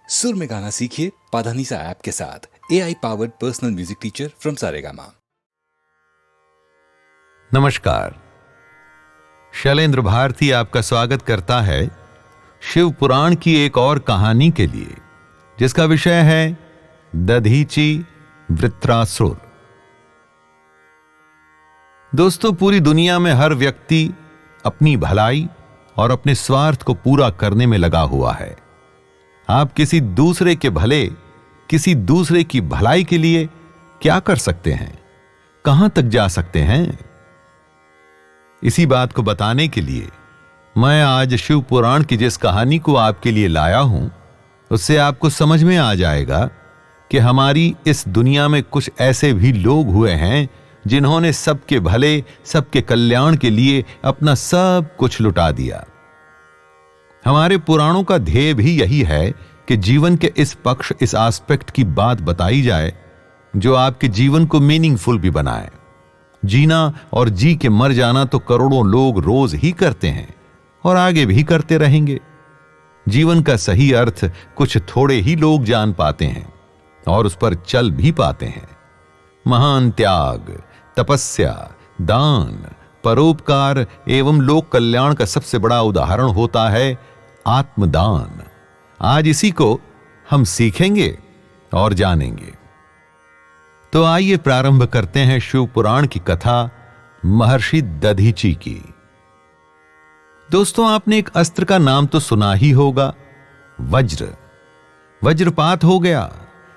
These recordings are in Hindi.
सुर में गाना सीखिए पाधानीसा ऐप के साथ। AI powered personal music teacher from Saregama. नमस्कार, शैलेंद्र भारती आपका स्वागत करता है शिव पुराण की एक और कहानी के लिए, जिसका विषय है दधीची वृत्रासुर। दोस्तों, पूरी दुनिया में हर व्यक्ति अपनी भलाई और अपने स्वार्थ को पूरा करने में लगा हुआ है। आप किसी दूसरे के भले, किसी दूसरे की भलाई के लिए क्या कर सकते हैं, कहां तक जा सकते हैं? इसी बात को बताने के लिए मैं आज शिव पुराण की जिस कहानी को आपके लिए लाया हूं, उससे आपको समझ में आ जाएगा कि हमारी इस दुनिया में कुछ ऐसे भी लोग हुए हैं जिन्होंने सबके भले, सबके कल्याण के लिए अपना सब कुछ लुटा दिया। हमारे पुराणों का ध्येय भी यही है कि जीवन के इस पक्ष, इस एस्पेक्ट की बात बताई जाए जो आपके जीवन को मीनिंगफुल भी बनाए। जीना और जी के मर जाना तो करोड़ों लोग रोज ही करते हैं और आगे भी करते रहेंगे। जीवन का सही अर्थ कुछ थोड़े ही लोग जान पाते हैं और उस पर चल भी पाते हैं। महान त्याग, तपस्या, दान, परोपकार एवं लोक कल्याण का सबसे बड़ा उदाहरण होता है आत्मदान। आज इसी को हम सीखेंगे और जानेंगे। तो आइए प्रारंभ करते हैं शिव पुराण की कथा महर्षि दधीची की। दोस्तों, आपने एक अस्त्र का नाम तो सुना ही होगा, वज्र। वज्रपात हो गया,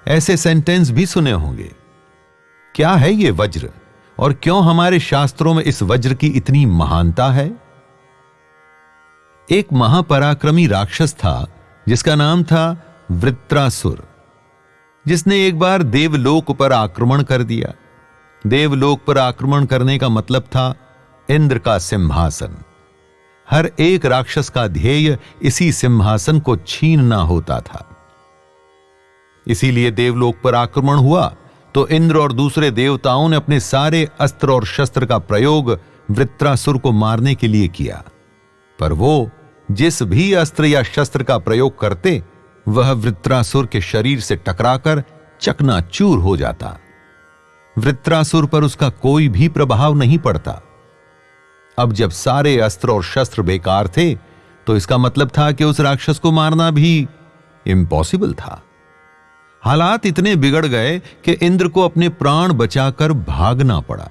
ऐसे सेंटेंस भी सुने होंगे। क्या है ये वज्र और क्यों हमारे शास्त्रों में इस वज्र की इतनी महानता है? एक महापराक्रमी राक्षस था जिसका नाम था वृत्रासुर, जिसने एक बार देवलोक पर आक्रमण कर दिया। देवलोक पर आक्रमण करने का मतलब था इंद्र का सिंहासन। हर एक राक्षस का ध्येय इसी सिंहासन को छीनना होता था। इसीलिए देवलोक पर आक्रमण हुआ तो इंद्र और दूसरे देवताओं ने अपने सारे अस्त्र और शस्त्र का प्रयोग वृत्रासुर को मारने के लिए किया। पर वो जिस भी अस्त्र या शस्त्र का प्रयोग करते, वह वृत्रासुर के शरीर से टकराकर चकनाचूर हो जाता। वृत्रासुर पर उसका कोई भी प्रभाव नहीं पड़ता। अब जब सारे अस्त्र और शस्त्र बेकार थे, तो इसका मतलब था कि उस राक्षस को मारना भी इम्पॉसिबल था। हालात इतने बिगड़ गए कि इंद्र को अपने प्राण बचाकर भागना पड़ा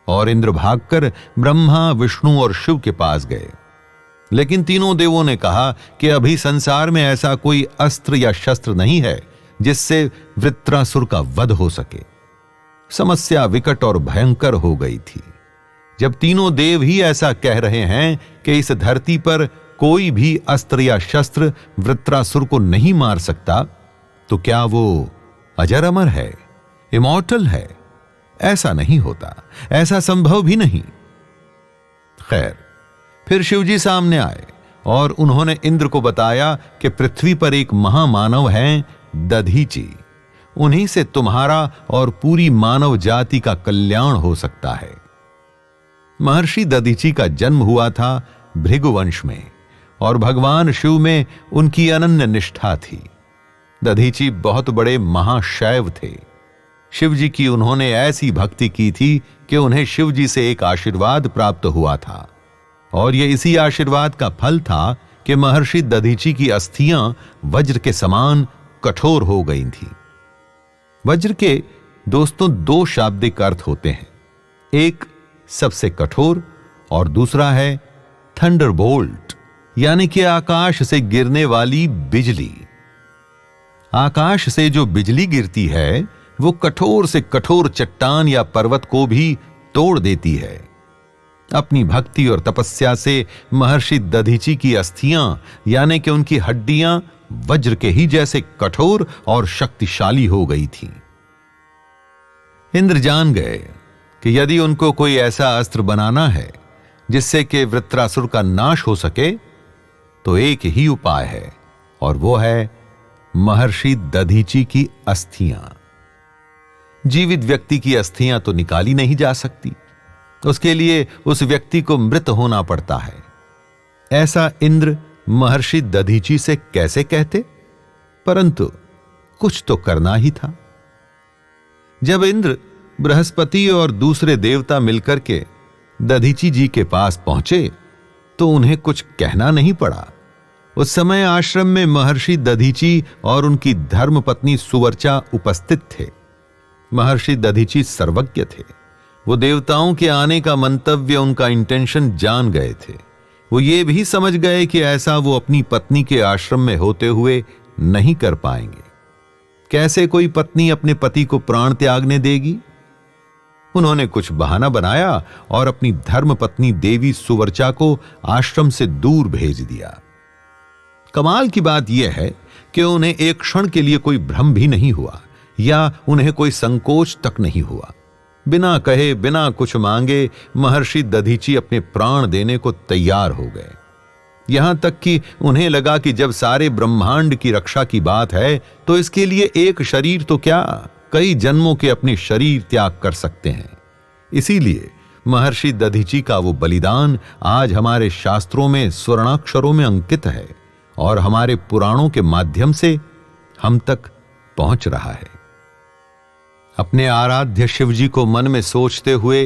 और इंद्र भागकर ब्रह्मा, विष्णु और शिव के पास गए। लेकिन तीनों देवों ने कहा कि अभी संसार में ऐसा कोई अस्त्र या शस्त्र नहीं है जिससे वृत्रासुर का वध हो सके। समस्या विकट और भयंकर हो गई थी। जब तीनों देव ही ऐसा कह रहे हैं कि इस धरती पर कोई भी अस्त्र या शस्त्र वृत्रासुर को नहीं मार सकता, तो क्या वो अजर अमर है, इमॉर्टल है? ऐसा नहीं होता, ऐसा संभव भी नहीं। खैर, फिर शिवजी सामने आए और उन्होंने इंद्र को बताया कि पृथ्वी पर एक महामानव हैं दधीची। उन्हीं से तुम्हारा और पूरी मानव जाति का कल्याण हो सकता है। महर्षि दधीची का जन्म हुआ था भृगुवंश में और भगवान शिव में उनकी अनन्य निष्ठा थी। दधीची बहुत बड़े महाशैव थे। शिवजी की उन्होंने ऐसी भक्ति की थी कि उन्हें शिवजी से एक आशीर्वाद प्राप्त हुआ था और यह इसी आशीर्वाद का फल था कि महर्षि दधीची की अस्थियां वज्र के समान कठोर हो गई थीं। वज्र के दोस्तों दो शाब्दिक अर्थ होते हैं, एक सबसे कठोर और दूसरा है थंडरबोल्ट, यानी कि आकाश से गिरने वाली बिजली। आकाश से जो बिजली गिरती है वो कठोर से कठोर चट्टान या पर्वत को भी तोड़ देती है। अपनी भक्ति और तपस्या से महर्षि दधीची की अस्थियां यानी कि उनकी हड्डियां वज्र के ही जैसे कठोर और शक्तिशाली हो गई थीं। इंद्र जान गए कि यदि उनको कोई ऐसा अस्त्र बनाना है जिससे कि वृत्रासुर का नाश हो सके, तो एक ही उपाय है और वो है महर्षि दधीची की अस्थियां। जीवित व्यक्ति की अस्थियां तो निकाली नहीं जा सकती, उसके लिए उस व्यक्ति को मृत होना पड़ता है। ऐसा इंद्र महर्षि दधीची से कैसे कहते? परंतु कुछ तो करना ही था। जब इंद्र, बृहस्पति और दूसरे देवता मिलकर के दधीची जी के पास पहुंचे तो उन्हें कुछ कहना नहीं पड़ा। उस समय आश्रम में महर्षि दधीची और उनकी धर्मपत्नी सुवर्चा उपस्थित थे। महर्षि दधीची सर्वज्ञ थे। वो देवताओं के आने का मंतव्य, उनका इंटेंशन जान गए थे। वो ये भी समझ गए कि ऐसा वो अपनी पत्नी के आश्रम में होते हुए नहीं कर पाएंगे। कैसे कोई पत्नी अपने पति को प्राण त्यागने देगी? उन्होंने कुछ बहाना बनाया और अपनी धर्मपत्नी देवी सुवर्चा को आश्रम से दूर भेज दिया। कमाल की बात यह है कि उन्हें एक क्षण के लिए कोई भ्रम भी नहीं हुआ या उन्हें कोई संकोच तक नहीं हुआ। बिना कहे, बिना कुछ मांगे महर्षि दधीची अपने प्राण देने को तैयार हो गए। यहां तक कि उन्हें लगा कि जब सारे ब्रह्मांड की रक्षा की बात है तो इसके लिए एक शरीर तो क्या, कई जन्मों के अपने शरीर त्याग कर सकते हैं। इसीलिए महर्षि दधीची का वो बलिदान आज हमारे शास्त्रों में स्वर्णाक्षरों में अंकित है और हमारे पुराणों के माध्यम से हम तक पहुंच रहा है। अपने आराध्य शिवजी को मन में सोचते हुए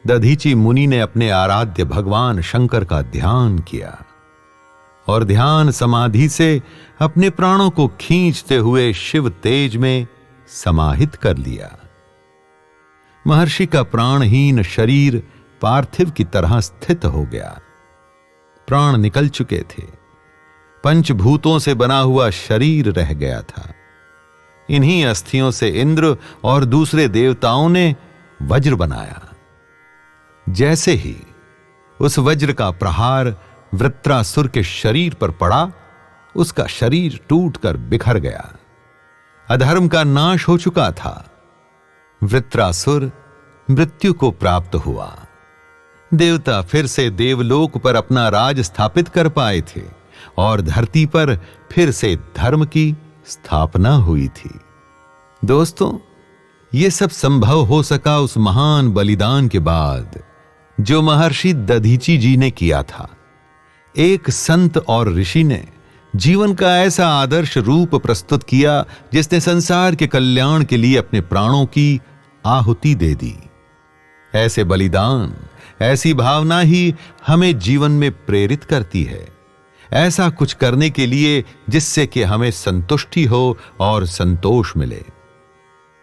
दधीची मुनि ने अपने आराध्य भगवान शंकर का ध्यान किया और ध्यान समाधि से अपने प्राणों को खींचते हुए शिव तेज में समाहित कर लिया। महर्षि का प्राणहीन शरीर पार्थिव की तरह स्थित हो गया। प्राण निकल चुके थे। पंचभूतों से बना हुआ शरीर रह गया था। इन्हीं अस्थियों से इंद्र और दूसरे देवताओं ने वज्र बनाया। जैसे ही उस वज्र का प्रहार वृत्रासुर के शरीर पर पड़ा, उसका शरीर टूटकर बिखर गया। अधर्म का नाश हो चुका था। वृत्रासुर मृत्यु को प्राप्त हुआ। देवता फिर से देवलोक पर अपना राज स्थापित कर पाए थे और धरती पर फिर से धर्म की स्थापना हुई थी। दोस्तों, ये सब संभव हो सका उस महान बलिदान के बाद जो महर्षि दधीची जी ने किया था। एक संत और ऋषि ने जीवन का ऐसा आदर्श रूप प्रस्तुत किया जिसने संसार के कल्याण के लिए अपने प्राणों की आहुति दे दी। ऐसे बलिदान, ऐसी भावना ही हमें जीवन में प्रेरित करती है। ऐसा कुछ करने के लिए जिससे कि हमें संतुष्टि हो और संतोष मिले।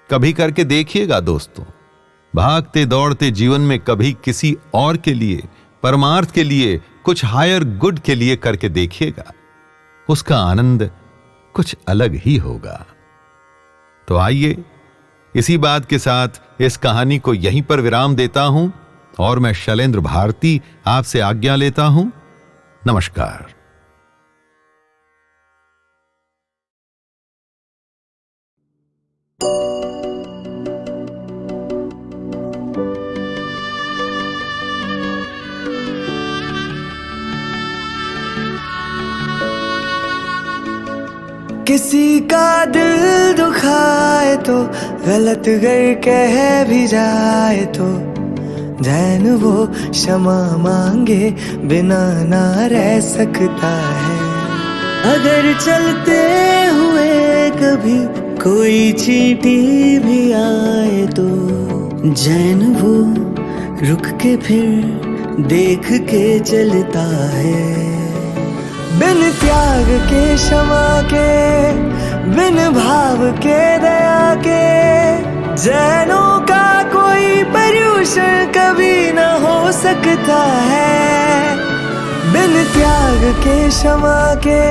कभी करके देखिएगा दोस्तों, भागते दौड़ते जीवन में कभी किसी और के लिए, परमार्थ के लिए, कुछ हायर गुड के लिए करके देखिएगा। उसका आनंद कुछ अलग ही होगा। तो आइए, इसी बात के साथ इस कहानी को यहीं पर विराम देता हूं और मैं शैलेंद्र भारती आपसे आज्ञा लेता हूं। नमस्कार। किसी का दिल दुखाए तो, गलत गर कह भी जाए तो, जैन वो क्षमा मांगे बिना ना रह सकता है। अगर चलते हुए कभी कोई चींटी भी आए तो, जैन वो रुक के फिर देख के चलता है। बिन त्याग के, क्षमा के, बिन भाव के, दया के, जैनों का कोई पर्यूषण कभी न हो सकता है। बिन त्याग के, क्षमा के,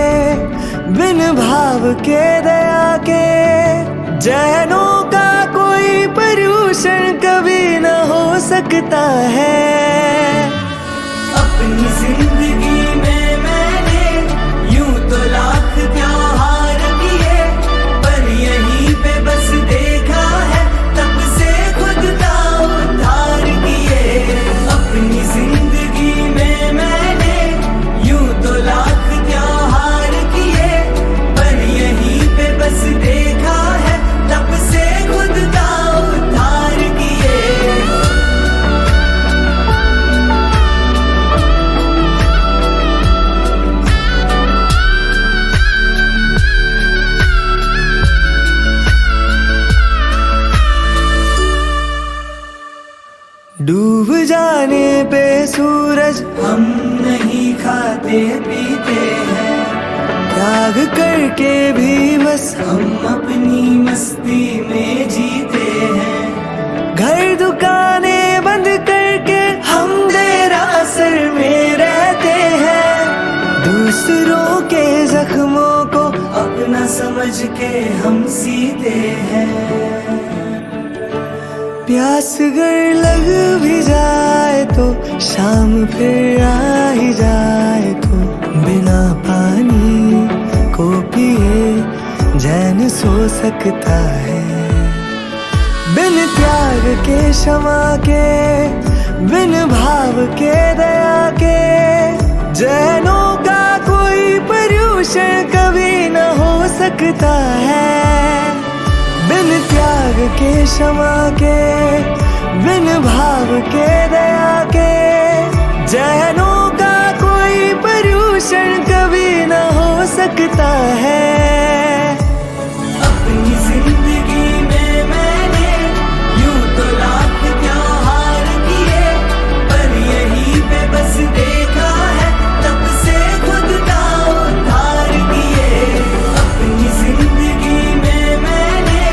बिन भाव के, दया के, जैनों का कोई पर्यूषण कभी न हो सकता है। अपनी जिंदगी में तो लाख त्योहार किए, पर यहीं पे बस देखा है तब से खुद का उद्धार किए। अपनी जिंदगी में मैंने यूं तो लाख त्योहार किए, पर यहीं पे बस देखा है तब से खुद का उद्धार किए। डूब जाने पे सूरज हम नहीं खाते पीते हैं, त्याग करके भी बस हम अपनी मस्ती में जीते हैं। घर दुकानें बंद करके हम देरासर में रहते हैं, दूसरों के जख्मों को अपना समझ के हम सीते हैं। प्यास अगर लग भी जाए तो शाम फिर आ ही जाए तो बिना पानी को पिए चैन सो सकता है। बिन त्याग के क्षमा के, बिन भाव के दया के, जैनों का कोई पर्यूषण कभी न हो सकता है। बिन त्याग के क्षमा के, बिन भाव के दया के, जैनों का कोई पर्यूषण कभी न हो सकता है। अपनी जिंदगी में मैंने यूं तो लाख त्योहार किए, पर यहीं पे बस देखा है तब से खुद का उद्धार किए। अपनी जिंदगी में मैंने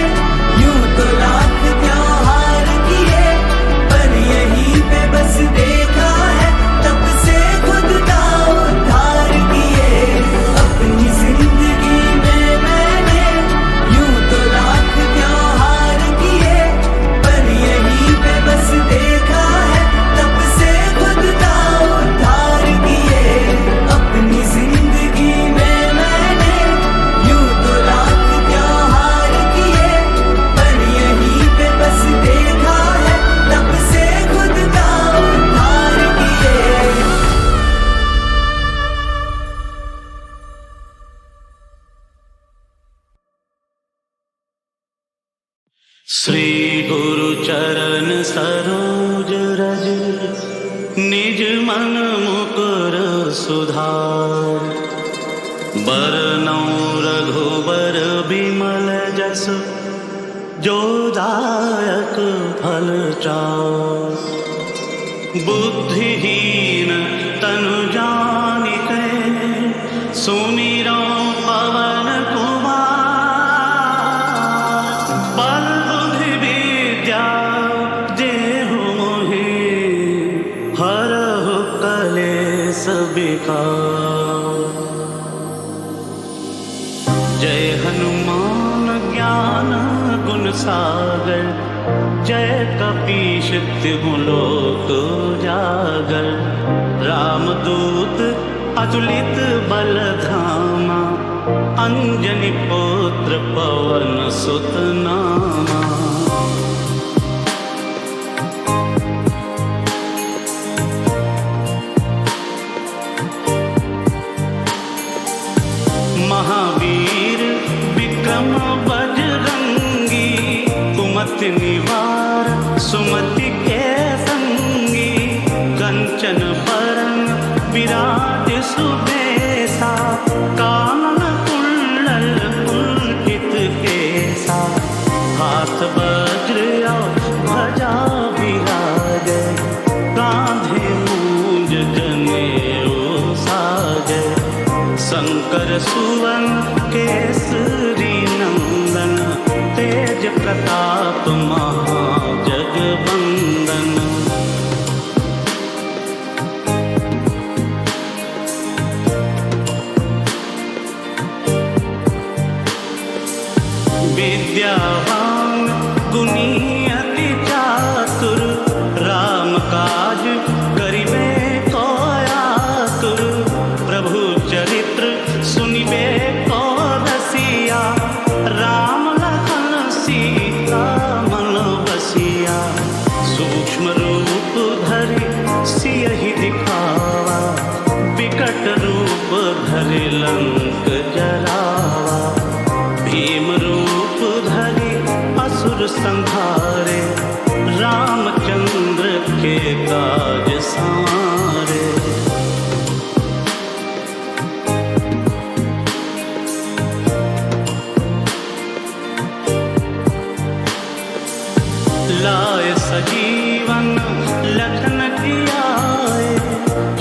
यूं तो लाख त्योहार किए, पर यहीं पे बस देखा है तब से खुद का उद्धार किए। अपनी जिंदगी में मैंने यूं तो लाख त्योहार किए, पर यहीं पे बस देखा है तब से खुद का उद्धार किए। अपनी जिंदगी में मैंने यूं तो लाख त्योहार किए, पर यहीं पे बस देखा है तब से खुद का उद्धार किए। श्री गुरु चरण सरोज रज, निज मन मुकुर सुधार। बरनौ रघुबर बिमल जस, जो दायक फल चार। बुद्धिहीन तनु जानिके, सुमिरौ पवन कुमार। बल बुद्धि विद्या जेहु मोहि, हरहु कलेस विकार। जय हनुमान ज्ञान गुण सागर, जय कपीश तिहु लोक उजागर। रामदूत अतुलित बल धामा, अंजनी पुत्र पवन सुत नामा। महावीर विक्रम बजरंगी, कुमति निवार सुमति के संगी। कंचन बरन विराज सुबेसा, कानन कुंडल कुंचित केसा। हाथ वज्र ध्वजा विराज, कांधे मूंज जनेऊ साजै। शंकर सुवन केसरी नंदन, तेज प्रताप महाजगवंदन। विद्यावान गुणी अति चातुर, राम काज करिबे को आतुर। प्रभु चरित्र सुनिबे को रसिया, राम लखन सीता मन बसिया। सूक्ष्म रूप धरि सियहि दिखावा, विकट रूप धरि लंक जरावा। भीम रूप धरि असुर संहारे, रामचंद्र के काज संवारे। लाय सजीवन मन लखन जियाए,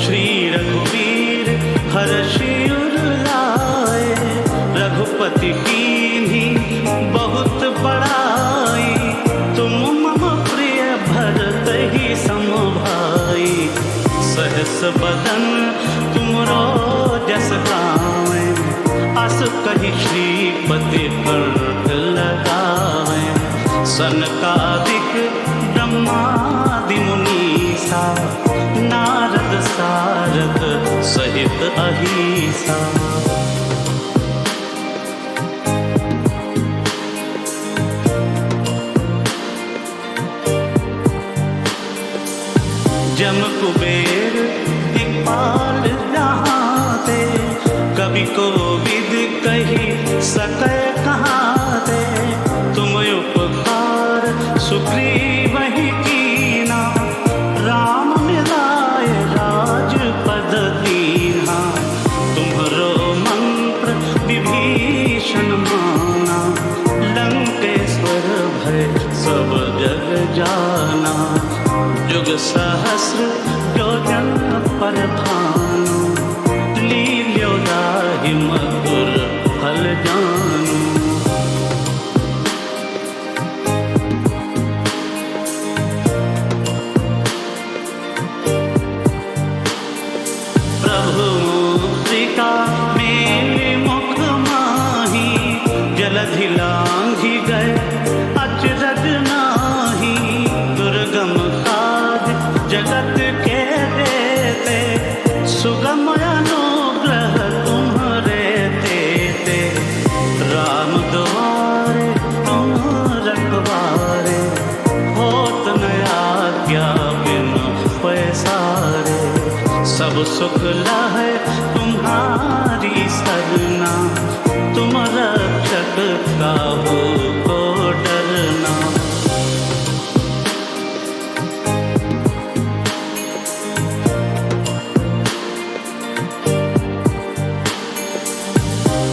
श्री रघुवीर हर्षि उर लाए। रघुपति कीन्ही बहुत बड़ाई, तुम मम प्रिय भरत ही सम भाई। सहस बदन तुमरो जस गावें, अस कहि श्रीपति कंठ लगावें। सनकादिक ब्रह्मादि मुनीसा, नारद सारद सहित अहीसा। जम कुबेर दिक्पाल जहाँ ते, कवि कोविद कही सकै कहाँ ते। तुम उपकार सुग्रीव ही कीना, राम मिलाए राजपद दीन्हा। तुम्हरो मंत्र विभीषण माना, लंकेश्वर भय सब जग जाना। जुग सहस्र योजन पर भानु, लील्योदाहि मधुर फल जानू। प्रभु मुद्रिका मेरे मुख माही, जलधि लांघि गए अचरज नाही। दुर्गम जगत के देते, सुगम अनुग्रह तुम्हारे देते। राम द्वारे तुम रखवारे, होत न आज्ञा बिनु पैसारे। सब सुख लहै तुम्हारी सरना, तुम रक्षक काहू को डरना।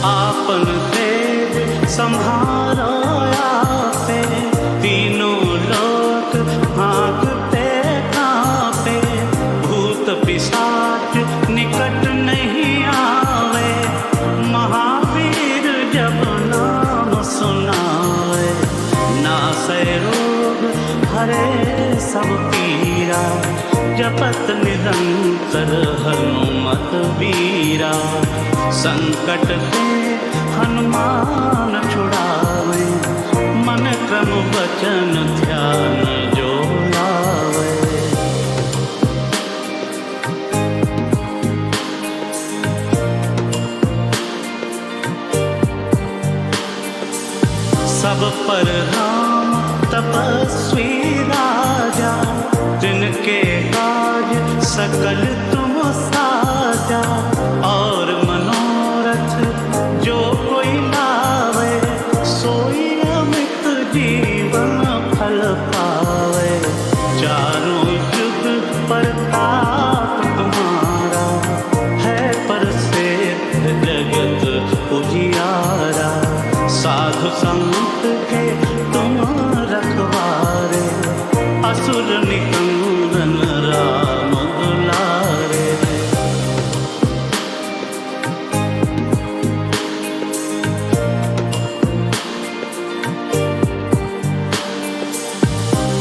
आपन तेज संहारो आपे, तीनों लोक हाँकते कांपे। भूत पिशाच निकट नहीं आवे, महावीर जब नाम सुनावे। नासै रोग हरे सब पीरा, जपत निरंतर हनुमत बीरा। संकट ते हनुमान छुड़ावे, मन क्रम वचन ध्यान जो लावे। सब पर राम तपस्वी राजा, जिनके काज सकल तुम साजा। और मनोरथ जो कोई लावे, सोई अमित जीवन फल पावे। चारों युग प्रताप तुम्हारा, है प्रसिद्ध जगत उजियारा। साधु संत के तुम रखवारे, असुर निकंदन राम दुलारे।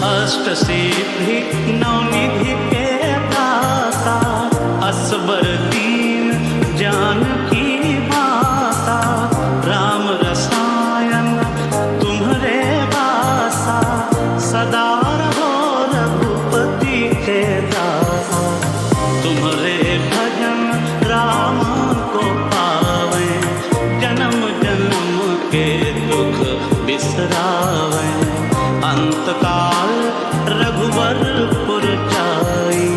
अष्ट सिद्धि नवनिधि के दाता, असबर दीन जानकी माता। राम रसायन तुम्हरे वासा, सदा रहो रघुपति के दासा। तुम्हरे भजन राम को पावे, जन्म जन्म के दुख बिसरावे। अंतकाल रघुवरपुर जाई,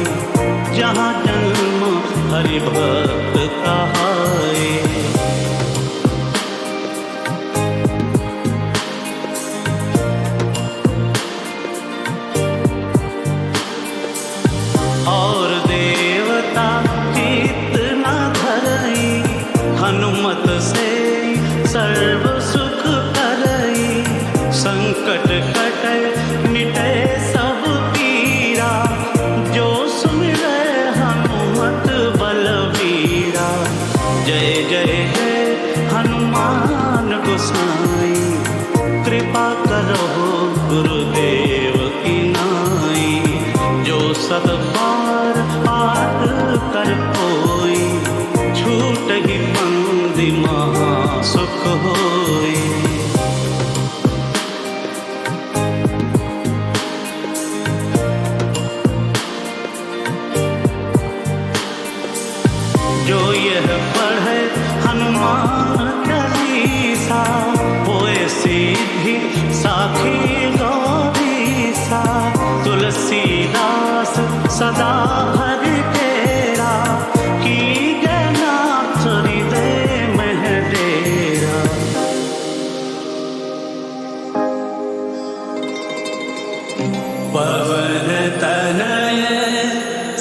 जहाँ जन्म हरि भक्त कहाए। और देवता चित्त न धरई, हनुमत से सर्व सुख करई। गोसाई, कृपा करो गुरुदेव की नाई। जो सद बार पाठ कर कोई, छूट ही बंदी महा सुख होई। जो यह पढ़े हनुमान चालीसा, होए सीधी साखी गौरीसा। तुलसीदास सदा हरि तेरा, की नाथ हृदय में डेरा। पवन तनय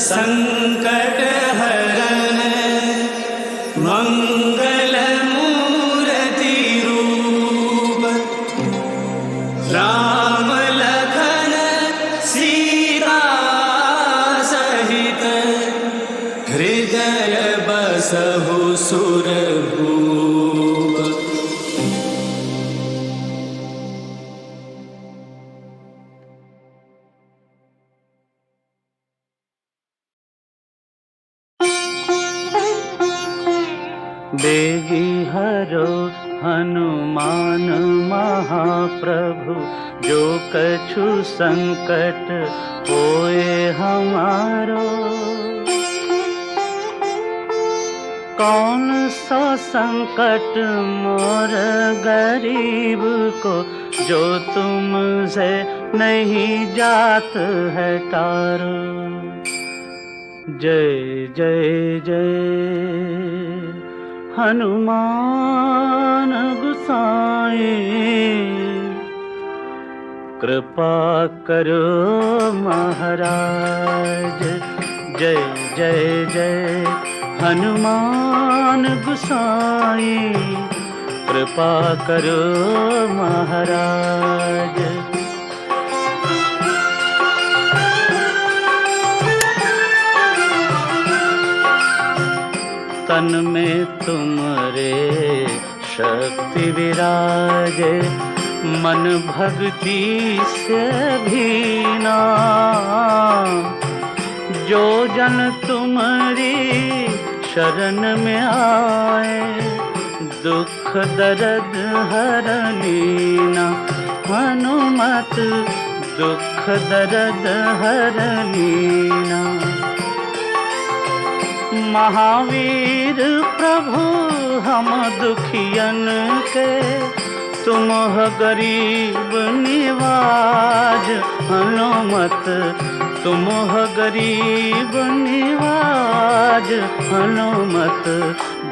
संकट हरण, मंगल मूर्ति रूप। राम लखन सीता सहित, हृदय बसहु सुरभूप। बेगी हरो हनुमान महाप्रभु, जो कछु संकट होए हमारो। कौन सा संकट मोर गरीब को, जो तुमसे नहीं जात है तारो। जय जय जय हनुमान गोसाई, कृपा करो महाराज। जय जय जय हनुमान गोसाई, कृपा करो महाराज। तन में तुमरे शक्ति विराजे, मन भक्ति से भीना। जो जन तुम्हारी शरण में आए, दुख दर्द हर लीना। हनुमत दुख दर्द हर लीना। महावीर प्रभु हम दुखियन के, तुम गरीब निवाज। हनुमत तुम गरीब निवाज। हनुमत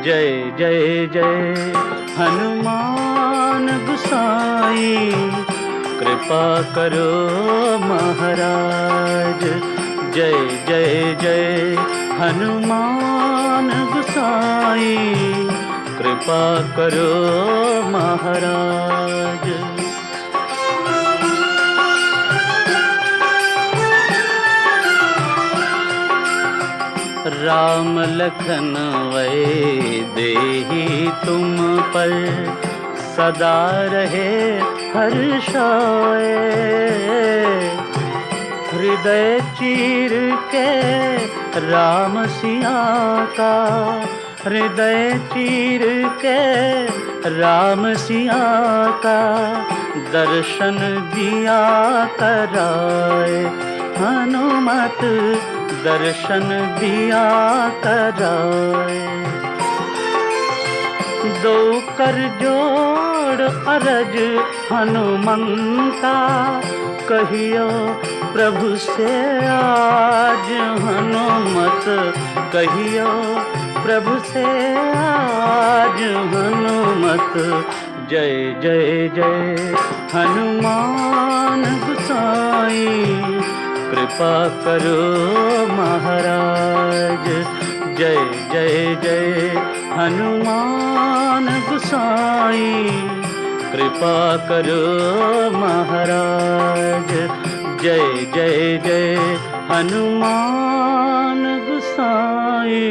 जय जय जय हनुमान गोसाई, कृपा करो महाराज। जय जय जय हनुमान गोसाई, कृपा करो महाराज। राम लखन वै देहि तुम पर, सदा रहे हर्षाए। हृदय चीर के राम सिया का, हृदय चीर के राम सिया का, दर्शन दिया कराए। हनुमत दर्शन दिया कराए। दो कर जोड़ अरज हनुमंता, कहियो प्रभु से आज। हनुमत कहियो प्रभु से आज। हनुमत जय जय जय हनुमान गोसाई, कृपा करो महाराज। जय जय जय हनुमान गोसाई, कृपा करो महाराज। जय जय जय हनुमान गोसाई।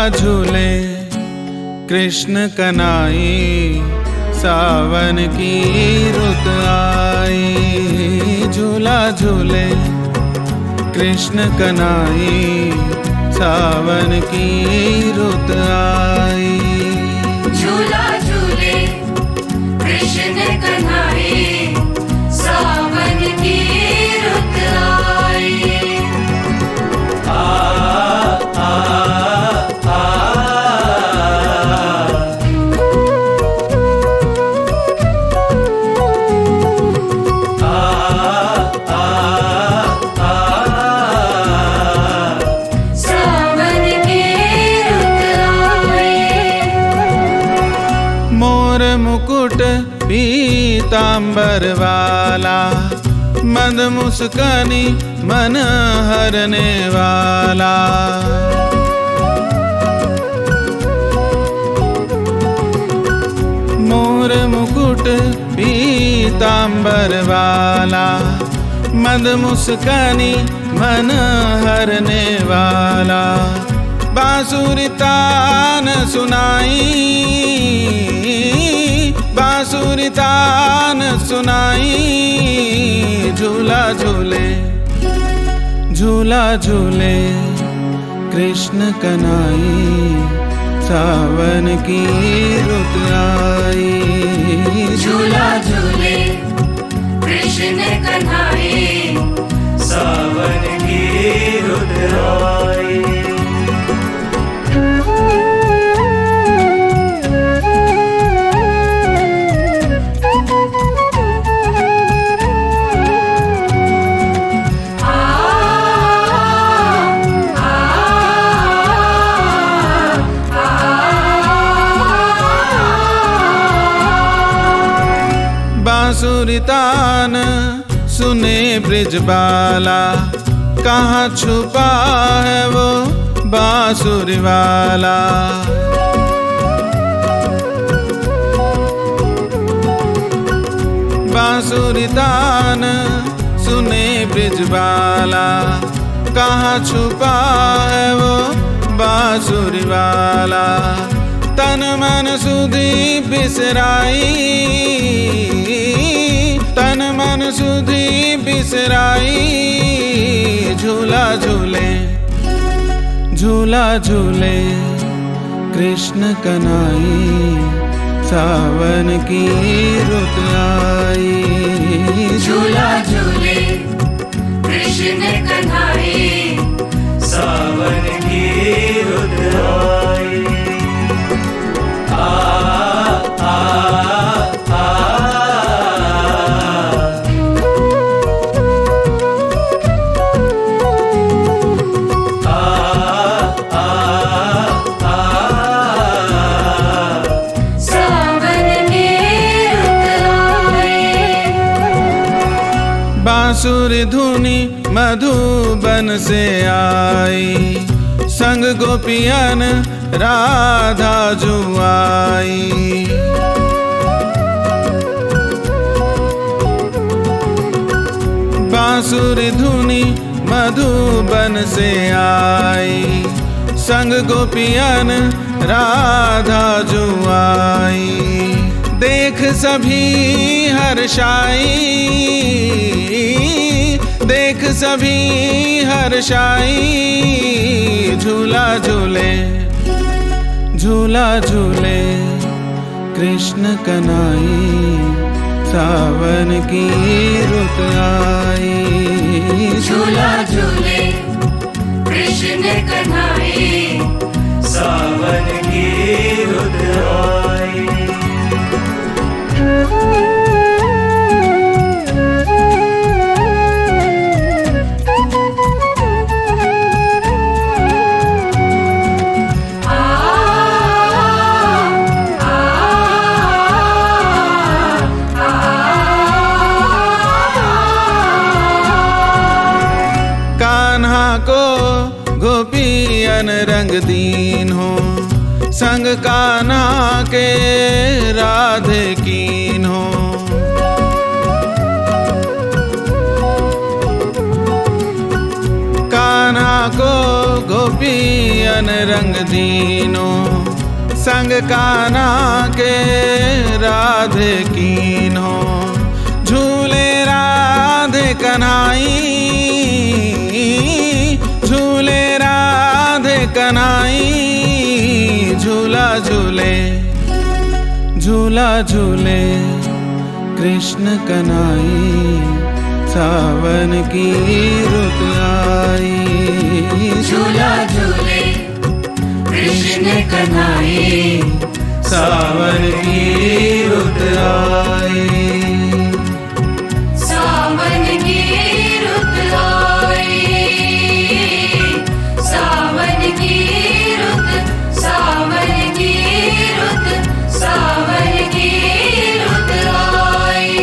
झूले कृष्ण कन्हई, सावन की रुत आई। झूला झूले कृष्ण कन्हई, सावन की रुत आई। झूला झूले कृष्ण कन्हई, सावन की रुत आई। सावन की रुत आई। मोर मुकुट पीतांबर वाला, मंद मुस्कानी मन हरने वाला। मोर मुकुट पीतांबर वाला, मंद मुस्कानी मन हरने वाला। बांसुरी तान सुनाई, बांसुरी तान सुनाई। झूला झूले, झूला झूले कृष्ण कन्हई, सावन की रुत आई। झूला झूले कृष्ण कन्हई, सावन की रुत आई। बांसुरी तान सुने ब्रिजबाला, कहाँ छुपा है वो बांसुरी वाला। बांसुरी तान सुने ब्रिजबाला, कहाँ छुपा है वो बांसुरी वाला। तन मन सुधी बिसराई, तन मन सुधी बिसराई। झूला झूले, झूला झूले कृष्ण कन्हई, सावन की रुत आई। झूला झूले कृष्ण कन्हई, सावन की रुत आई। बांसुरी धुनी मधुबन से आई, संग गोपियन राधा जुआई। बांसुरी धुनी मधुबन से आई, संग गोपियन राधा जुआई। देख सभी हर्षाई, देख सभी हर्षाई। झूला झूले, झूला झूले कृष्ण कन्हई, सावन की रुत आई। झूला झूले कृष्ण कन्हई, सावन की रुत आई। को गोपियन रंग दीन हो, संग कान्हा के राधे कीन हो। कान्हा को गोपियन अनरंग दीनों, संग कान्हा के राधे कीन्हो। झूले राधे कन्हाई, झूले राधे कन्हाई, झूला झूले, झूला झूले कृष्ण कन्हाई, सावन की रुत आई। झूला झूले कृष्ण कन्हाई, सावन की रुत आई। सावन की रुत आई, सावन की रुत, सावन की रुत, सावन की रुत आई।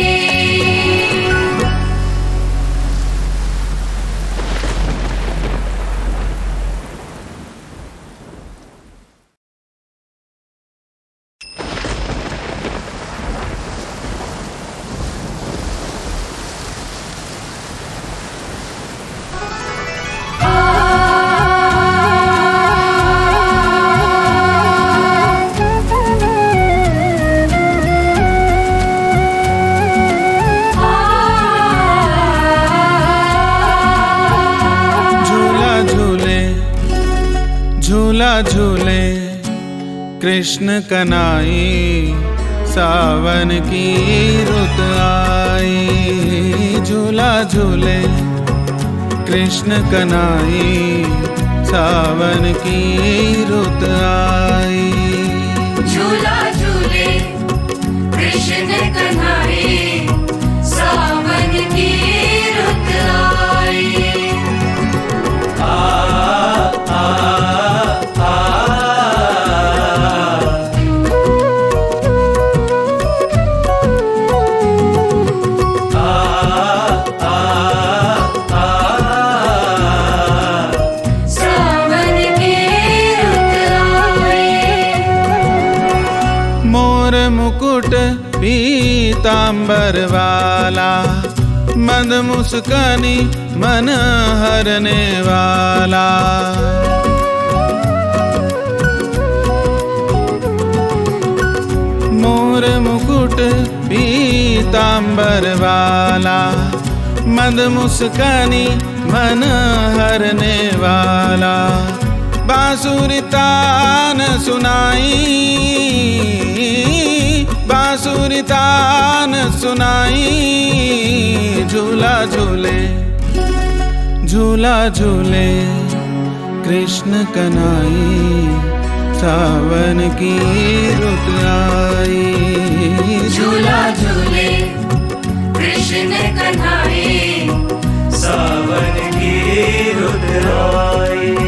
झूला झूले कृष्ण कन्हाई, सावन की रुत आई। झूला झूले कृष्ण कन्हाई, सावन की रुत आई। झूला झूले कृष्ण कन्हाई, सावन की रुत आई। मुकुट पीतांबर वाला, मंद मुस्कानी मन हरने वाला। मोर मुकुट पीतांबर वाला, मंद मुस्कानी मन हरने वाला। बांसुरी तान सुनाई, बांसुरी तान सुनाई, झूला झूले, झूला झूले कृष्ण कन्हाई, सावन की रुत आई। झूला झूले कृष्ण कन्हाई, सावन की रुत आई।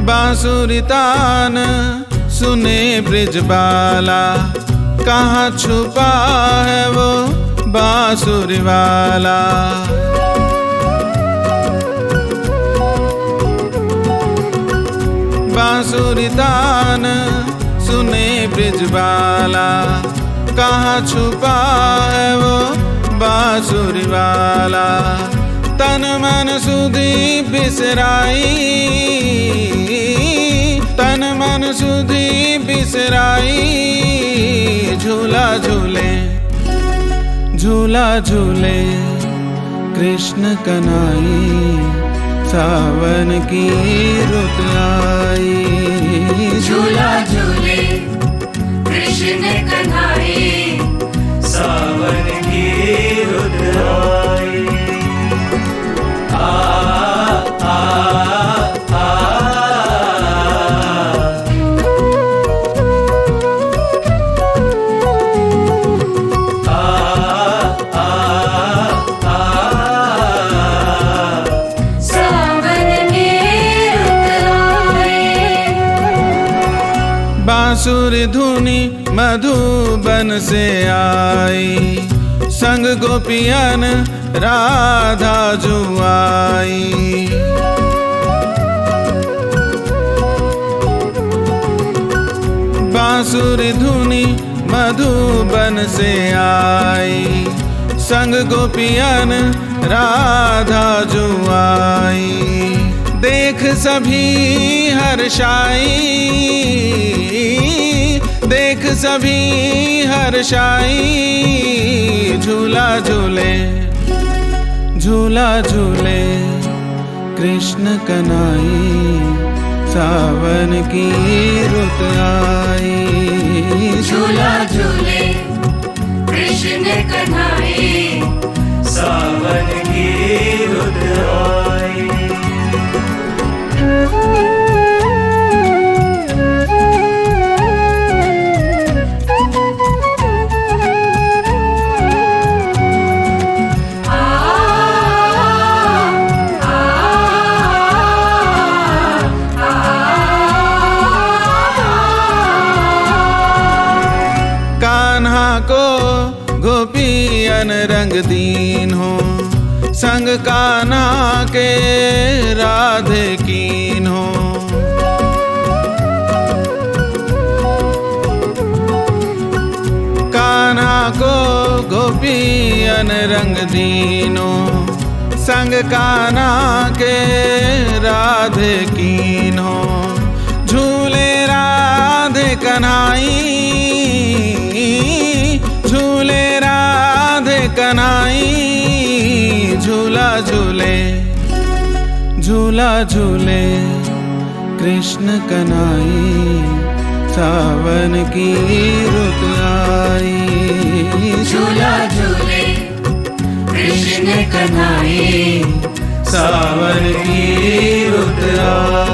बांसुरी तान सुने ब्रिजबाला, कहाँ छुपा है वो बांसुरी वाला। बांसुरी तान सुने ब्रिजबाला, कहाँ छुपा है वो बांसुरी वाला। तन मन सुधी बिसराई, तन मन सुधी बिसराई, झूला झूले, झूला झूले कृष्ण कन्हाई, सावन की रुत आई। झूला झूले कृष्ण कन्हाई, सावन की रुत आई। बांसुरी धुनी मधुबन से आई, संग गोपियन राधा जुआई। बांसुरी धुनी मधुबन से आई, संग गोपियन राधा जुआई। देख सभी हर्षाई, देख सभी हर्षाई, झूला झूले झूला झूले कृष्ण कन्हैया, सावन की रुत आई। झूला झूले कृष्ण कन्हैया, सावन की रुत आई। को गोपियन रंग दीन हो, संग कान्हा के राधे कीन हो। कान्हा को गोपियन रंग दीनो, संग कान्हा के राधे कीन हो। झूले राधे कन्हाई, झूले राधे कन्हाई, झूला झूले झूला झूले कृष्ण कन्हैया, सावन की रुत आई। झूला झूले कृष्ण कन्हैया, सावन की रुत आई।